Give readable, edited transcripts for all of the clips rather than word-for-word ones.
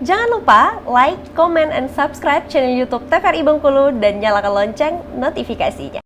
Jangan lupa like, comment, and subscribe channel YouTube TVRI Bengkulu dan nyalakan lonceng notifikasinya.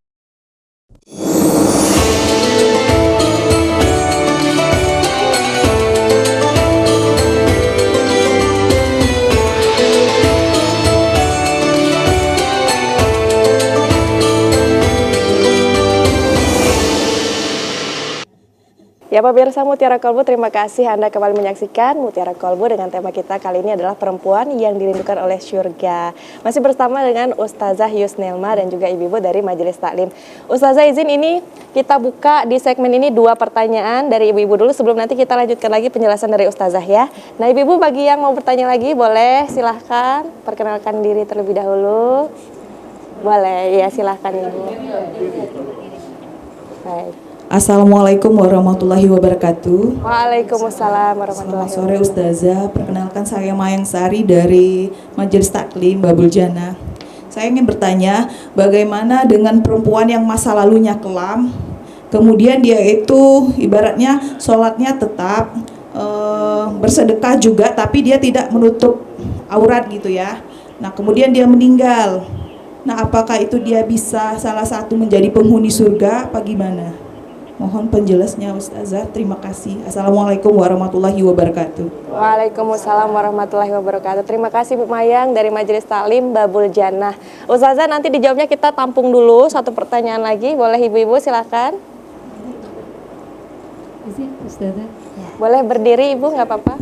Ya pemirsa Mutiara Kolbu, terima kasih Anda kembali menyaksikan Mutiara Kolbu dengan tema kita kali ini adalah perempuan yang dirindukan oleh syurga. Masih bersama dengan Ustazah Yusnelma dan juga ibu-ibu dari Majelis Taklim. Ustazah izin ini kita buka di segmen ini 2 pertanyaan dari ibu-ibu dulu sebelum nanti kita lanjutkan lagi penjelasan dari Ustazah ya. Nah ibu-ibu bagi yang mau bertanya lagi boleh silahkan perkenalkan diri terlebih dahulu. Boleh ya silahkan ibu. Baik. Assalamualaikum warahmatullahi wabarakatuh. Waalaikumsalam warahmatullahi Selamat sore Ustazah, perkenalkan saya Mayang Sari dari Majelis Taklim Babul Jannah. Saya ingin bertanya, bagaimana dengan perempuan yang masa lalunya kelam, kemudian dia itu ibaratnya sholatnya tetap, bersedekah juga, tapi dia tidak menutup aurat gitu ya. Nah kemudian dia meninggal. Nah apakah itu dia bisa salah satu menjadi penghuni surga apa gimana? Mohon penjelasnya Ustazah, terima kasih. Assalamualaikum warahmatullahi wabarakatuh. Waalaikumsalam warahmatullahi wabarakatuh. Terima kasih Bu Mayang dari Majelis Taklim Babul Jannah. Ustazah nanti dijawabnya kita tampung dulu satu pertanyaan lagi. Boleh ibu-ibu silakan. Izin Ustazah. Boleh berdiri ibu nggak apa-apa.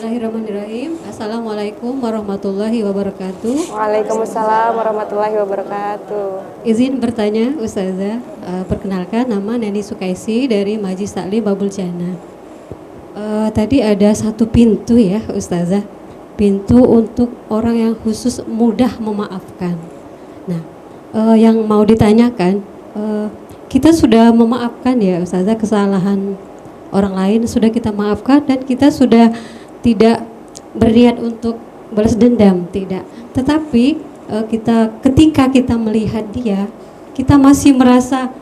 Bismillahirrahmanirrahim. Assalamualaikum warahmatullahi wabarakatuh. Waalaikumsalam warahmatullahi wabarakatuh. Izin bertanya Ustazah, perkenalkan nama Neni Sukaisi dari Majelis Taklim Babul Jannah. Tadi ada satu pintu ya Ustazah, pintu untuk orang yang khusus mudah memaafkan. Nah, yang mau ditanyakan, kita sudah memaafkan ya Ustazah kesalahan orang lain, sudah kita maafkan dan kita sudah tidak berniat untuk balas dendam, tidak. Tetapi ketika kita melihat dia, kita masih merasa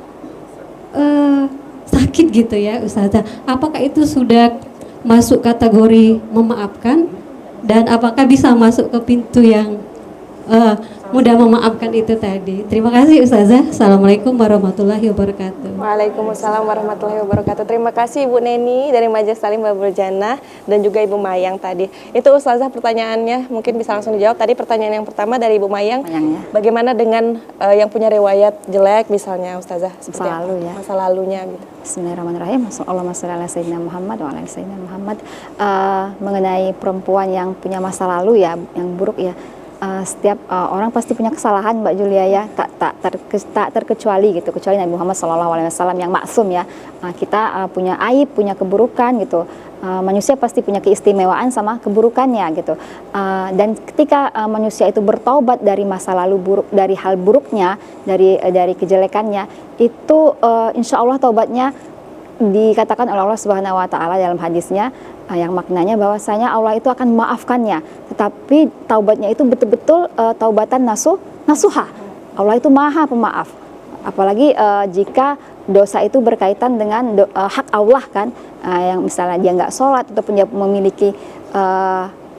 sakit gitu ya Ustazah. Apakah itu sudah masuk kategori memaafkan dan apakah bisa masuk ke pintu yang mudah memaafkan itu tadi? Terima kasih Ustazah. Assalamualaikum warahmatullahi wabarakatuh. Waalaikumsalam warahmatullahi wabarakatuh. Terima kasih Ibu Neni dari Majelis Taklim Babul Jannah dan juga Ibu Mayang tadi. Itu Ustazah pertanyaannya, mungkin bisa langsung dijawab. Tadi pertanyaan yang pertama dari Ibu Mayang, ya. Bagaimana dengan yang punya riwayat jelek misalnya Ustazah? Masa lalu ya. Masa lalunya gitu. Bismillahirrahmanirrahim. Allahumma sholli ala sayyidina Muhammad wa ala ali sayyidina Muhammad. Mengenai perempuan yang punya masa lalu ya, yang buruk ya. Setiap orang pasti punya kesalahan Mbak Julia ya, tak terkecuali gitu, kecuali Nabi Muhammad SAW yang maksum ya. Kita punya aib, punya keburukan gitu. Manusia pasti punya keistimewaan sama keburukannya gitu. Dan ketika manusia itu bertaubat dari masa lalu buruk, dari hal buruknya, dari kejelekannya, itu insya Allah taubatnya dikatakan oleh Allah Subhanahu wa taala dalam hadisnya yang maknanya bahwasanya Allah itu akan memaafkannya, tetapi taubatnya itu betul-betul taubatan nasuha. Allah itu Maha Pemaaf. Apalagi jika dosa itu berkaitan dengan hak Allah kan, yang misalnya dia nggak sholat ataupun dia memiliki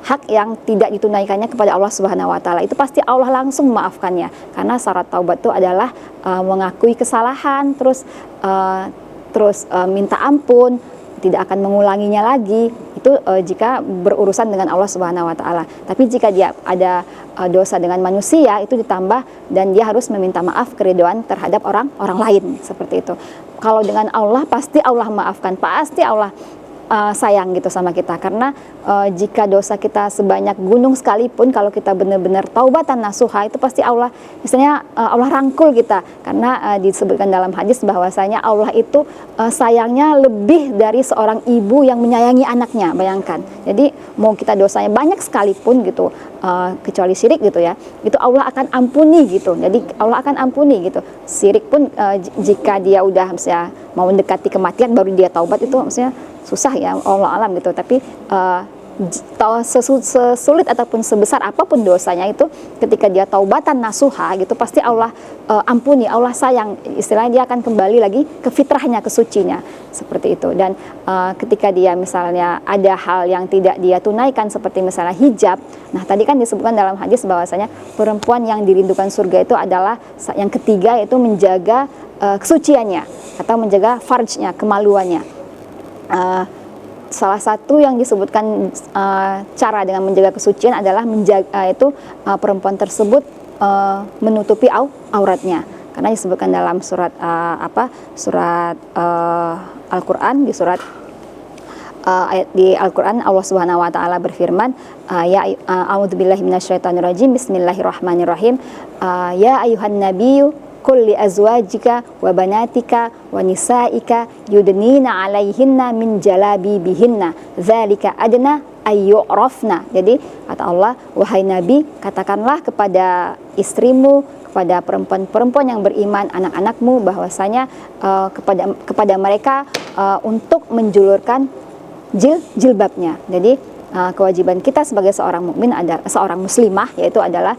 hak yang tidak ditunaikannya kepada Allah Subhanahu wa taala, itu pasti Allah langsung memaafkannya. Karena syarat taubat itu adalah mengakui kesalahan, terus minta ampun, tidak akan mengulanginya lagi. Itu jika berurusan dengan Allah Subhanahu wa taala. Tapi jika dia ada dosa dengan manusia, itu ditambah dan dia harus meminta maaf keridhaan terhadap orang lain, seperti itu. Kalau dengan Allah pasti Allah maafkan, pasti Allah sayang gitu sama kita, karena jika dosa kita sebanyak gunung sekalipun, kalau kita benar-benar taubatan nasuha, itu pasti Allah, misalnya Allah rangkul kita, karena disebutkan dalam hadis bahwasanya Allah itu sayangnya lebih dari seorang ibu yang menyayangi anaknya. Bayangkan, jadi mau kita dosanya banyak sekalipun gitu, kecuali syirik gitu ya, itu Allah akan ampuni gitu. Jadi Allah akan ampuni gitu. Syirik pun jika dia udah misalnya mau mendekati kematian baru dia taubat, itu maksudnya susah ya, Allah alam gitu. Tapi sesulit ataupun sebesar apapun dosanya itu, ketika dia taubatan nasuha gitu, pasti Allah ampuni, Allah sayang, istilahnya dia akan kembali lagi ke fitrahnya, ke sucinya, seperti itu. Dan ketika dia misalnya ada hal yang tidak dia tunaikan seperti misalnya hijab, nah tadi kan disebutkan dalam hadis bahwasanya perempuan yang dirindukan surga itu adalah yang ketiga, yaitu menjaga kesuciannya atau menjaga farjnya, kemaluannya. Salah satu yang disebutkan cara dengan menjaga kesucian adalah perempuan tersebut menutupi auratnya, karena disebutkan dalam surat Al-Qur'an, di surat ayat di Al-Qur'an, Allah Subhanahu wa taala berfirman, a'udzubillahi minasyaitonirrajim, bismillahirrahmanirrahim, ya ayuhan nabiyyu qul li azwajika wa banatika wa nisaika yudnina 'alaihinna min jalabibihinna dzalika adna ayyurafna. Jadi kata Allah, wahai Nabi, katakanlah kepada istrimu, kepada perempuan-perempuan yang beriman, anak-anakmu, bahwasanya kepada mereka untuk menjulurkan jilbabnya. Jadi kewajiban kita sebagai seorang mukmin, seorang muslimah, yaitu adalah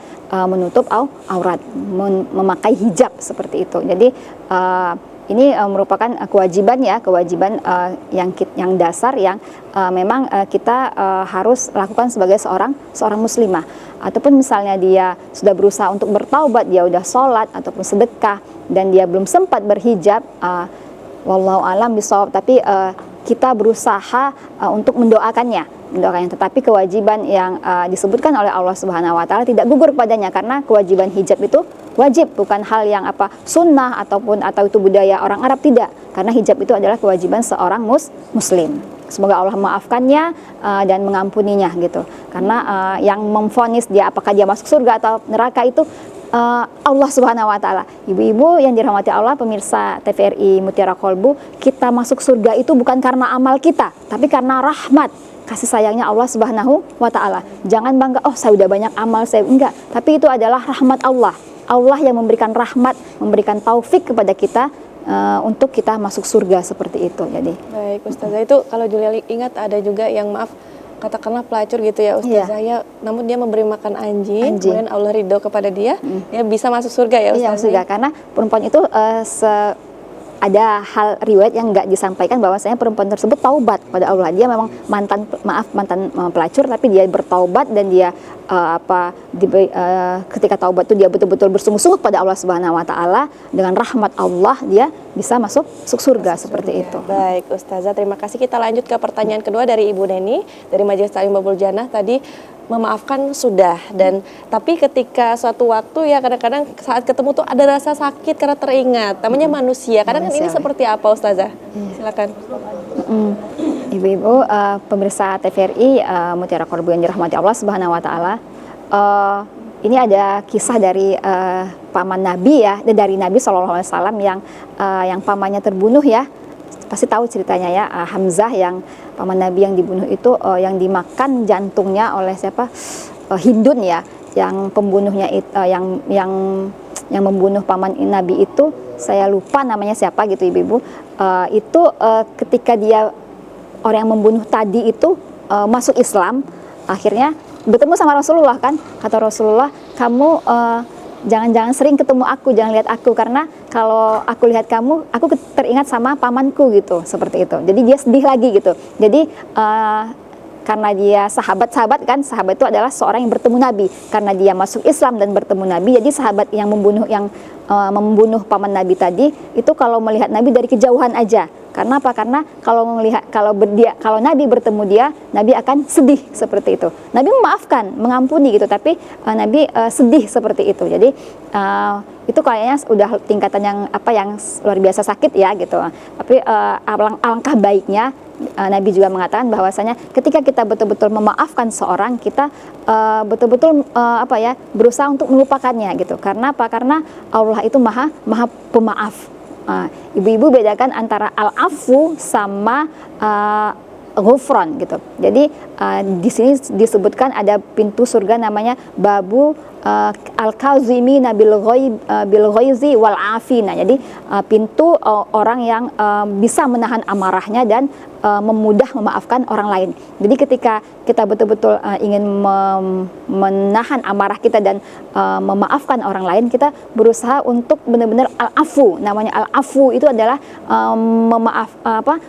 menutup aurat, memakai hijab seperti itu. Jadi ini merupakan kewajiban yang dasar yang memang kita harus lakukan sebagai seorang muslimah. Ataupun misalnya dia sudah berusaha untuk bertaubat, dia udah sholat ataupun sedekah dan dia belum sempat berhijab, wallahu alam bisawab, tapi kita berusaha untuk mendoakannya. Tetapi kewajiban yang disebutkan oleh Allah Subhanahu wa taala tidak gugur padanya, karena kewajiban hijab itu wajib, bukan hal yang sunnah atau itu budaya orang Arab, tidak, karena hijab itu adalah kewajiban seorang muslim. Semoga Allah memaafkannya dan mengampuninya gitu. Karena yang memvonis dia apakah dia masuk surga atau neraka itu Allah Subhanahu wa taala. Ibu-ibu yang dirahmati Allah, pemirsa TVRI Mutiara Kolbu, kita masuk surga itu bukan karena amal kita, tapi karena rahmat, kasih sayangnya Allah Subhanahu wa taala. Jangan bangga, oh saya udah banyak amal, saya enggak, tapi itu adalah rahmat Allah. Allah yang memberikan rahmat, memberikan taufik kepada kita untuk kita masuk surga seperti itu. Jadi baik Ustazah, itu kalau Julia ingat ada juga yang katakanlah pelacur gitu ya Ustazah, ya, namun dia memberi makan anjing, kemudian Allah ridho kepada dia, dia bisa masuk surga ya Ustazah. Iya, surga, karena perempuan itu ada hal riwayat yang nggak disampaikan bahwasanya perempuan tersebut taubat pada Allah. Dia memang mantan pelacur, tapi dia bertaubat dan dia ketika taubat itu dia betul-betul bersungguh-sungguh pada Allah Subhanahu wa taala, dengan rahmat Allah dia bisa masuk surga seperti itu. Baik Ustazah, terima kasih. Kita lanjut ke pertanyaan kedua dari Ibu Neni dari Majelis Taklim Babul Jannah. Tadi memaafkan sudah, dan tapi ketika suatu waktu ya kadang-kadang saat ketemu tuh ada rasa sakit karena teringat, namanya manusia. Kadang ini seperti apa Ustazah? Silakan. Ibu-ibu pemirsa TVRI Mutiara Kolbu yang dirahmati Allah Subhanahu wa taala, ini ada kisah dari paman Nabi ya, dari Nabi SAW yang pamannya terbunuh ya. Pasti tahu ceritanya ya, Hamzah, yang paman Nabi yang dibunuh itu, yang dimakan jantungnya oleh siapa? Hindun ya, yang pembunuhnya itu, yang membunuh paman Nabi itu, saya lupa namanya siapa gitu ibu-ibu. Itu ketika dia, orang yang membunuh tadi itu masuk Islam, akhirnya bertemu sama Rasulullah kan, kata Rasulullah, kamu jangan sering ketemu aku, jangan lihat aku, karena kalau aku lihat kamu, aku teringat sama pamanku gitu, seperti itu. Jadi dia sedih lagi gitu. Jadi karena dia sahabat kan, sahabat itu adalah seorang yang bertemu Nabi. Karena dia masuk Islam dan bertemu Nabi, jadi sahabat yang membunuh paman Nabi tadi itu kalau melihat Nabi dari kejauhan aja. Karena apa? Karena kalau Nabi bertemu dia, Nabi akan sedih seperti itu. Nabi memaafkan, mengampuni gitu, tapi Nabi sedih seperti itu. Jadi itu kayaknya udah tingkatan yang luar biasa sakit ya gitu. Tapi alangkah baiknya Nabi juga mengatakan bahwasanya ketika kita betul-betul memaafkan seorang, kita betul-betul berusaha untuk melupakannya gitu. Karena apa? Karena Allah itu maha pemaaf. Ibu-ibu bedakan antara al-afu sama ghufran gitu. Jadi di sini disebutkan ada pintu surga namanya babu al-kazimina bil ghaizi wal afina. Jadi pintu orang yang bisa menahan amarahnya dan memudah memaafkan orang lain. Jadi ketika kita betul-betul ingin menahan amarah kita dan memaafkan orang lain, kita berusaha untuk benar-benar al-afu. Namanya al-afu itu adalah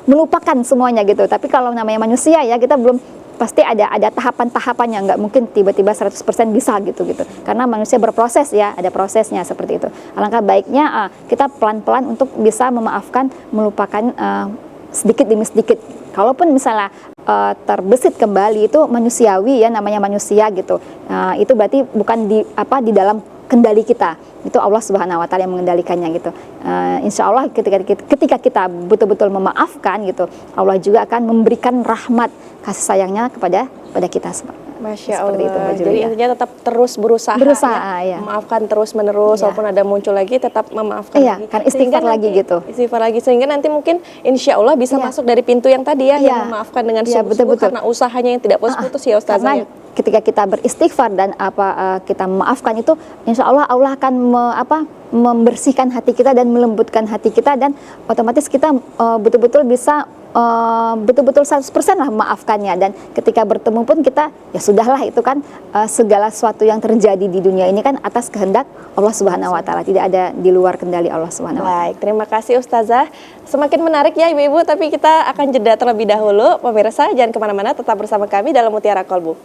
melupakan semuanya gitu. Tapi kalau namanya manusia ya, kita belum, pasti ada tahapan-tahapannya, nggak mungkin tiba-tiba 100% bisa gitu karena manusia berproses ya, ada prosesnya seperti itu. Alangkah baiknya kita pelan-pelan untuk bisa memaafkan, melupakan sedikit demi sedikit. Kalaupun misalnya terbesit kembali, itu manusiawi ya, namanya manusia gitu. Itu berarti bukan di dalam kendali kita. Itu Allah Subhanahu wa taala yang mengendalikannya gitu. Insya Allah ketika kita betul-betul memaafkan gitu, Allah juga akan memberikan rahmat kasih sayangnya kepada kita. Masya Seperti Allah. itu, Mbak Julia. Jadi intinya tetap terus berusaha ya. memaafkan terus menerus, Iya. walaupun ada muncul lagi tetap memaafkan Iya, lagi. kan istighfar lagi gitu. Istighfar lagi, sehingga nanti mungkin insya Allah bisa Iya. masuk dari pintu yang tadi ya, Iya. yang memaafkan dengan Iya, sungguh-sungguh betul-betul. karena usahanya yang tidak putus-putus ya Ustazah Karena ya. ketika kita beristighfar dan kita memaafkan itu, insya Allah Allah akan membersihkan hati kita dan melembutkan hati kita, dan otomatis kita betul-betul bisa betul-betul 100% lah memaafkannya. Dan ketika bertemu pun kita ya sudahlah, itu kan segala sesuatu yang terjadi di dunia ini kan atas kehendak Allah Subhanahu wa taala, tidak ada di luar kendali Allah Subhanahu wa taala. Baik, terima kasih Ustazah. Semakin menarik ya Ibu-Ibu, tapi kita akan jeda terlebih dahulu. Pemirsa jangan kemana-mana, tetap bersama kami dalam Mutiara Kolbu.